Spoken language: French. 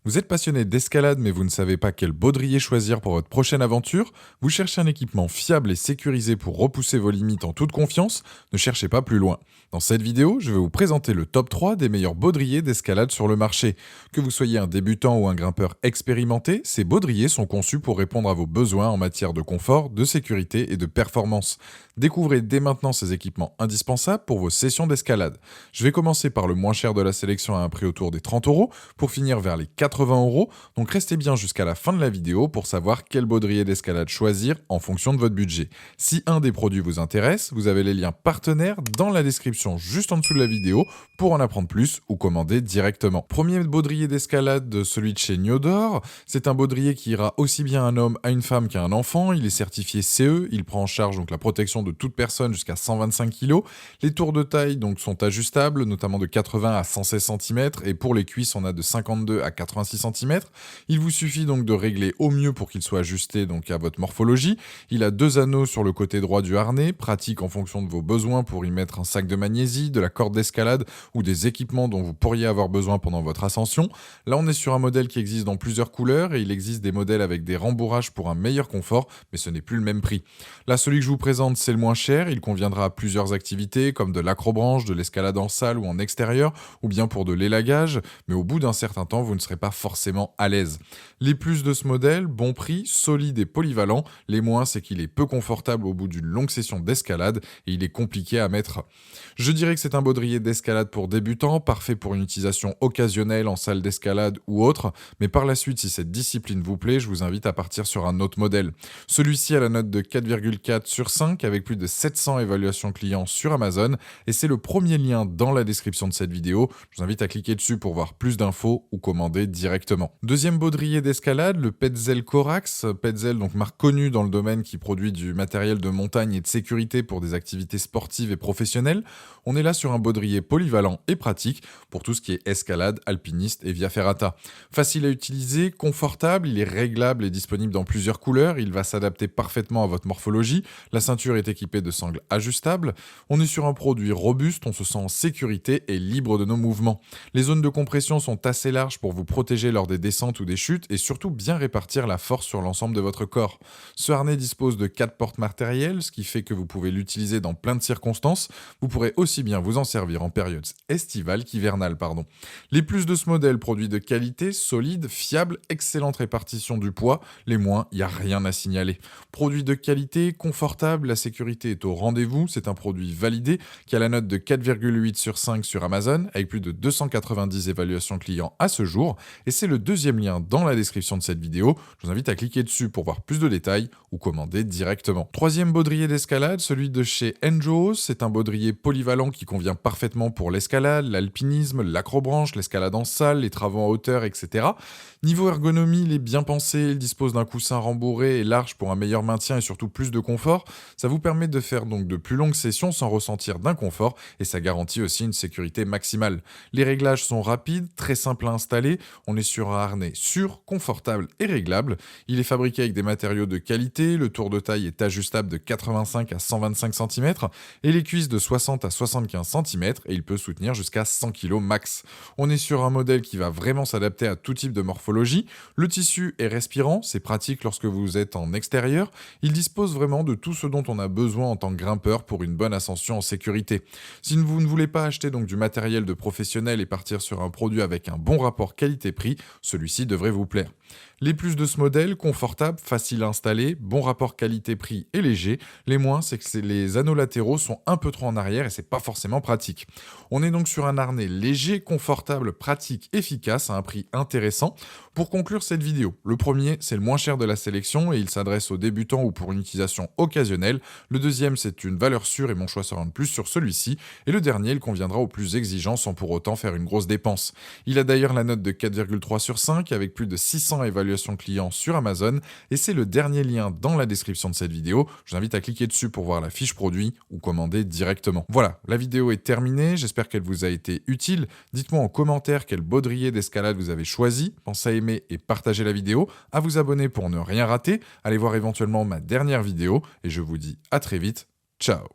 Vous êtes passionné d'escalade mais vous ne savez pas quel baudrier choisir pour votre prochaine aventure? Vous cherchez un équipement fiable et sécurisé pour repousser vos limites en toute confiance? Ne cherchez pas plus loin. Dans cette vidéo, je vais vous présenter le top 3 des meilleurs baudriers d'escalade sur le marché. Que vous soyez un débutant ou un grimpeur expérimenté, ces baudriers sont conçus pour répondre à vos besoins en matière de confort, de sécurité et de performance. Découvrez dès maintenant ces équipements indispensables pour vos sessions d'escalade. Je vais commencer par le moins cher de la sélection à un prix autour des 30 € pour finir vers les 80 €. Donc restez bien jusqu'à la fin de la vidéo pour savoir quel baudrier d'escalade choisir en fonction de votre budget. Si un des produits vous intéresse, vous avez les liens partenaires dans la description juste en dessous de la vidéo pour en apprendre plus ou commander directement. Premier baudrier d'escalade, celui de chez Niodor. C'est un baudrier qui ira aussi bien à un homme, à une femme qu'à un enfant. Il est certifié CE, il prend en charge donc la protection de toute personne jusqu'à 125 kg. Les tours de taille donc sont ajustables, notamment de 80 à 116 cm, et pour les cuisses on a de 52 à 86 cm. Il vous suffit donc de régler au mieux pour qu'il soit ajusté donc à votre morphologie. Il a 2 anneaux sur le côté droit du harnais, pratique en fonction de vos besoins pour y mettre un sac de magnésie, de la corde d'escalade ou des équipements dont vous pourriez avoir besoin pendant votre ascension. Là on est sur un modèle qui existe dans plusieurs couleurs et il existe des modèles avec des rembourrages pour un meilleur confort, mais ce n'est plus le même prix. Là celui que je vous présente c'est le moins cher, il conviendra à plusieurs activités comme de l'acrobranche, de l'escalade en salle ou en extérieur, ou bien pour de l'élagage, mais au bout d'un certain temps, vous ne serez pas forcément à l'aise. Les plus de ce modèle, bon prix, solide et polyvalent. Les moins, c'est qu'il est peu confortable au bout d'une longue session d'escalade et il est compliqué à mettre. Je dirais que c'est un baudrier d'escalade pour débutants, parfait pour une utilisation occasionnelle en salle d'escalade ou autre, mais par la suite, si cette discipline vous plaît, je vous invite à partir sur un autre modèle. Celui-ci a la note de 4,4 sur 5 avec plus de 700 évaluations clients sur Amazon et c'est le premier lien dans la description de cette vidéo. Je vous invite à cliquer dessus pour voir plus d'infos ou commander directement. Deuxième baudrier d'escalade, le Petzl Corax. Petzl, donc marque connue dans le domaine qui produit du matériel de montagne et de sécurité pour des activités sportives et professionnelles. On est là sur un baudrier polyvalent et pratique pour tout ce qui est escalade, alpiniste et via ferrata. Facile à utiliser, confortable, il est réglable et disponible dans plusieurs couleurs. Il va s'adapter parfaitement à votre morphologie. La ceinture est équipée de sangles ajustables. On est sur un produit robuste, on se sent en sécurité et libre de nos mouvements. Les zones de compression sont assez larges pour vous protéger lors des descentes ou des chutes et surtout bien répartir la force sur l'ensemble de votre corps. Ce harnais dispose de 4 portes matérielles, ce qui fait que vous pouvez l'utiliser dans plein de circonstances. Vous pourrez aussi bien vous en servir en période estivale qu'hivernale. Les plus de ce modèle, produit de qualité, solide, fiable, excellente répartition du poids. Les moins, il n'y a rien à signaler. Produit de qualité, confortable, la sécurité est au rendez-vous. C'est un produit validé qui a la note de 4,8 sur 5 sur Amazon avec plus de 290 évaluations clients à ce jour. Et c'est le deuxième lien dans la description de cette vidéo. Je vous invite à cliquer dessus pour voir plus de détails ou commander directement. Troisième baudrier d'escalade, celui de chez Enjoos. C'est un baudrier polyvalent qui convient parfaitement pour l'escalade, l'alpinisme, l'acrobranche, l'escalade en salle, les travaux en hauteur, etc. Niveau ergonomie, il est bien pensé, il dispose d'un coussin rembourré et large pour un meilleur maintien et surtout plus de confort. Ça vous permet de faire donc de plus longues sessions sans ressentir d'inconfort et ça garantit aussi une sécurité maximale. Les réglages sont rapides, très simples à installer. On est sur un harnais sûr, confortable et réglable. Il est fabriqué avec des matériaux de qualité, le tour de taille est ajustable de 85 à 125 cm et les cuisses de 60 à 75 cm et il peut soutenir jusqu'à 100 kg max. On est sur un modèle qui va vraiment s'adapter à tout type de morphologie. Le tissu est respirant, c'est pratique lorsque vous êtes en extérieur. Il dispose vraiment de tout ce dont on a besoin en tant que grimpeur pour une bonne ascension en sécurité. Si vous ne voulez pas acheter donc du matériel de professionnel et partir sur un produit avec un bon rapport qualité-prix, celui-ci devrait vous plaire. Les plus de ce modèle, confortable, facile à installer, bon rapport qualité-prix et léger. Les moins, c'est que les anneaux latéraux sont un peu trop en arrière et c'est pas forcément pratique. On est donc sur un harnais léger, confortable, pratique, efficace à un prix intéressant. Pour conclure cette vidéo, le premier, c'est le moins cher de la sélection et il s'adresse aux débutants ou pour une utilisation occasionnelle. Le deuxième, c'est une valeur sûre et mon choix sera de plus sur celui-ci. Et le dernier, il conviendra aux plus exigeants sans pour autant faire une grosse dépense. Il a d'ailleurs la note de 4,3 sur 5 avec plus de 600 évaluations clients sur Amazon et c'est le dernier lien dans la description de cette vidéo. Je vous invite à cliquer dessus pour voir la fiche produit ou commander directement. Voilà, la vidéo est terminée, j'espère qu'elle vous a été utile. Dites-moi en commentaire quel baudrier d'escalade vous avez choisi. Pensez à aimer et partager la vidéo, à vous abonner pour ne rien rater. Allez voir éventuellement ma dernière vidéo et je vous dis à très vite. Ciao.